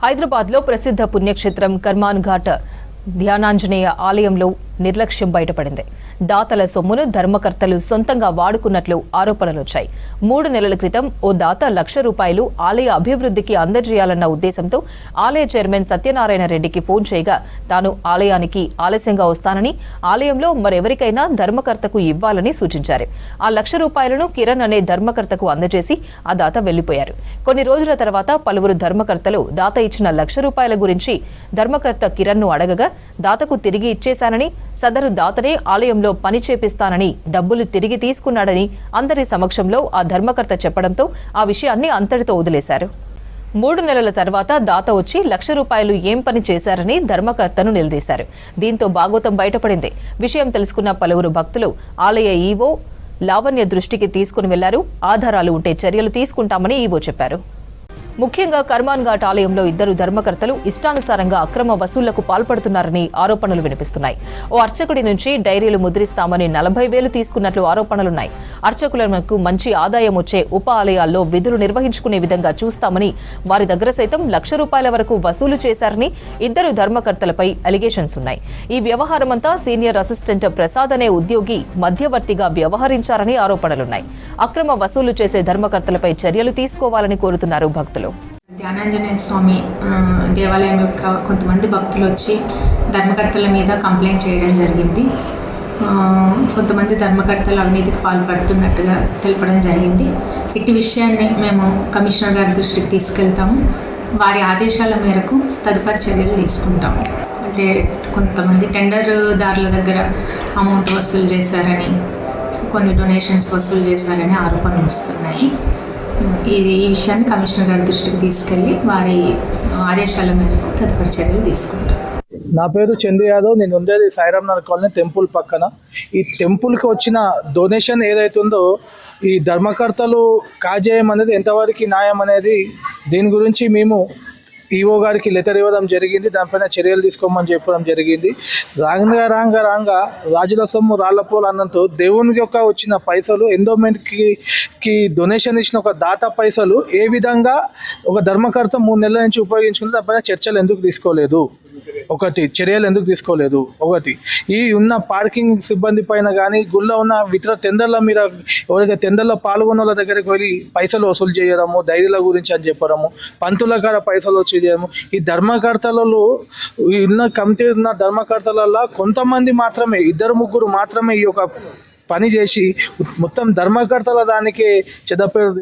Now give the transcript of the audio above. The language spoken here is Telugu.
హైదరాబాద్లో ప్రసిద్ధ పుణ్యక్షేత్రం కర్మాన్ ఘాట్ ధ్యానాంజనేయ ఆలయంలో నిర్లక్ష్యం బయటపడింది. దాతల సొమ్మును ధర్మకర్తలు సొంతంగా వాడుకున్నట్లు ఆరోపణలొచ్చాయి. 3 నెలల క్రితం ఓ దాత ₹1,00,000 ఆలయ అభివృద్ధికి అందజేయాలన్న ఉద్దేశంతో ఆలయ చైర్మన్ సత్యనారాయణ రెడ్డికి ఫోన్ చేయగా తాను ఆలయానికి ఆలస్యంగా వస్తానని, ఆలయంలో మరెవరికైనా ధర్మకర్తకు ఇవ్వాలని సూచించారు. ఆ ₹1,00,000 కిరణ్ అనే ధర్మకర్తకు అందజేసి ఆ దాత వెళ్లిపోయారు. కొన్ని రోజుల తర్వాత పలువురు ధర్మకర్తలు దాత ఇచ్చిన ₹1,00,000 గురించి ధర్మకర్త కిరణ్ను అడగగా దాతకు తిరిగి ఇచ్చేశానని, సదరు దాతనే ఆలయంలో పని చేపిస్తానని డబ్బులు తిరిగి తీసుకున్నాడని అందరి సమక్షంలో ఆ ధర్మకర్త చెప్పడంతో ఆ విషయాన్ని అంతటితో వదిలేశారు. 3 నెలల తర్వాత దాత వచ్చి ₹1,00,000 ఏం పని చేశారని ధర్మకర్తను నిలదీశారు. దీంతో బాగోతం బయటపడింది. విషయం తెలుసుకున్న పలువురు భక్తులు ఆలయ ఈవో లావణ్య దృష్టికి తీసుకుని వెళ్లారు. ఆధారాలు ఉంటే చర్యలు తీసుకుంటామని ఈవో చెప్పారు. ముఖ్యంగా కర్మాన్ ఘాట్ ఆలయంలో 2 ధర్మకర్తలు ఇష్టానుసారంగా అక్రమ వసూళ్లకు పాల్పడుతున్నారని ఆరోపణలు వినిపిస్తున్నాయి. ఓ అర్చకుడి నుంచి డైరీలు ముద్రిస్తామని 40,000 తీసుకున్నట్లు ఆరోపణలున్నాయి. అర్చకులకు మంచి ఆదాయం వచ్చే ఉప ఆలయాల్లో విధులు నిర్వహించుకునే విధంగా చూస్తామని, వారి దగ్గర సైతం ₹1,00,000 వరకు వసూలు చేశారని 2 ధర్మకర్తలపై అలిగేషన్స్ ఉన్నాయి. ఈ వ్యవహారమంతా సీనియర్ అసిస్టెంట్ ప్రసాద్ అనే ఉద్యోగి మధ్యవర్తిగా వ్యవహరించారని ఆరోపణలున్నాయి. అక్రమ వసూలు చేసే ధర్మకర్తలపై చర్యలు తీసుకోవాలని కోరుతున్నారు భక్తులు. ధ్యానాంజనేయ స్వామి దేవాలయం యొక్క కొంతమంది భక్తులు వచ్చి ధర్మకర్తల మీద కంప్లైంట్ చేయడం జరిగింది. కొంతమంది ధర్మకర్తలు అవినీతికి పాల్పడుతున్నట్టుగా తెలపడం జరిగింది. ఇట్టి విషయాన్ని మేము కమిషనర్ గారి దృష్టికి తీసుకెళ్తాము. వారి ఆదేశాల మేరకు తదుపరి చర్యలు తీసుకుంటాము. అంటే కొంతమంది టెండర్దారుల దగ్గర అమౌంట్ వసూలు చేశారని, కొన్ని డొనేషన్స్ వసూలు చేశారని ఆరోపణలు వస్తున్నాయి. ఈ విషయాన్ని కమిషనర్ గారి దృష్టికి తీసుకెళ్లి వారి ఆదేశాల మేరకు తదుపరి చర్యలు తీసుకుంటాం. నా పేరు చంద్ర యాదవ్. నేను ఉండేది సాయిరామ్ నగర్ కాలనీ టెంపుల్ పక్కన. ఈ టెంపుల్కి వచ్చిన డొనేషన్ ఏదైతుందో ఈ ధర్మకర్తలు కాజేయం అనేది ఎంతవరకు న్యాయం అనేది దీని గురించి మేము ఈఓ గారికి లెటర్ ఇవ్వడం జరిగింది. దానిపైన చర్యలు తీసుకోమని చెప్పడం జరిగింది. రాంగా రాజుల సొమ్ము రాళ్లపోలు అన్నంత దేవునికి యొక్క వచ్చిన పైసలు ఎండోమెంట్కి డొనేషన్ ఇచ్చిన ఒక దాత పైసలు ఏ విధంగా ఒక ధర్మకర్త 3 నెలల నుంచి ఉపయోగించుకుంటే దానిపైన చర్చలు ఎందుకు తీసుకోలేదు, చర్యలు ఎందుకు తీసుకోలేదు. ఈ ఉన్న పార్కింగ్ సిబ్బంది పైన కానీ గుళ్ళో ఉన్న ఇతర టెండర్ల మీద ఎవరైతే టెండర్లో పాల్గొన్న వాళ్ళ దగ్గరికి వెళ్ళి పైసలు వసూలు చేయడము, డైరీల గురించి అని చెప్పడము, పంతుల కాడ పైసలు వచ్చి చేయడము. ఈ ధర్మకర్తలలో ఉన్న కమిటీ ఉన్న ధర్మకర్తలలో కొంతమంది మాత్రమే 2-3 మాత్రమే ఈ యొక్క పని చేసి మొత్తం ధర్మకర్తల దానికి చెడ్డ పేరు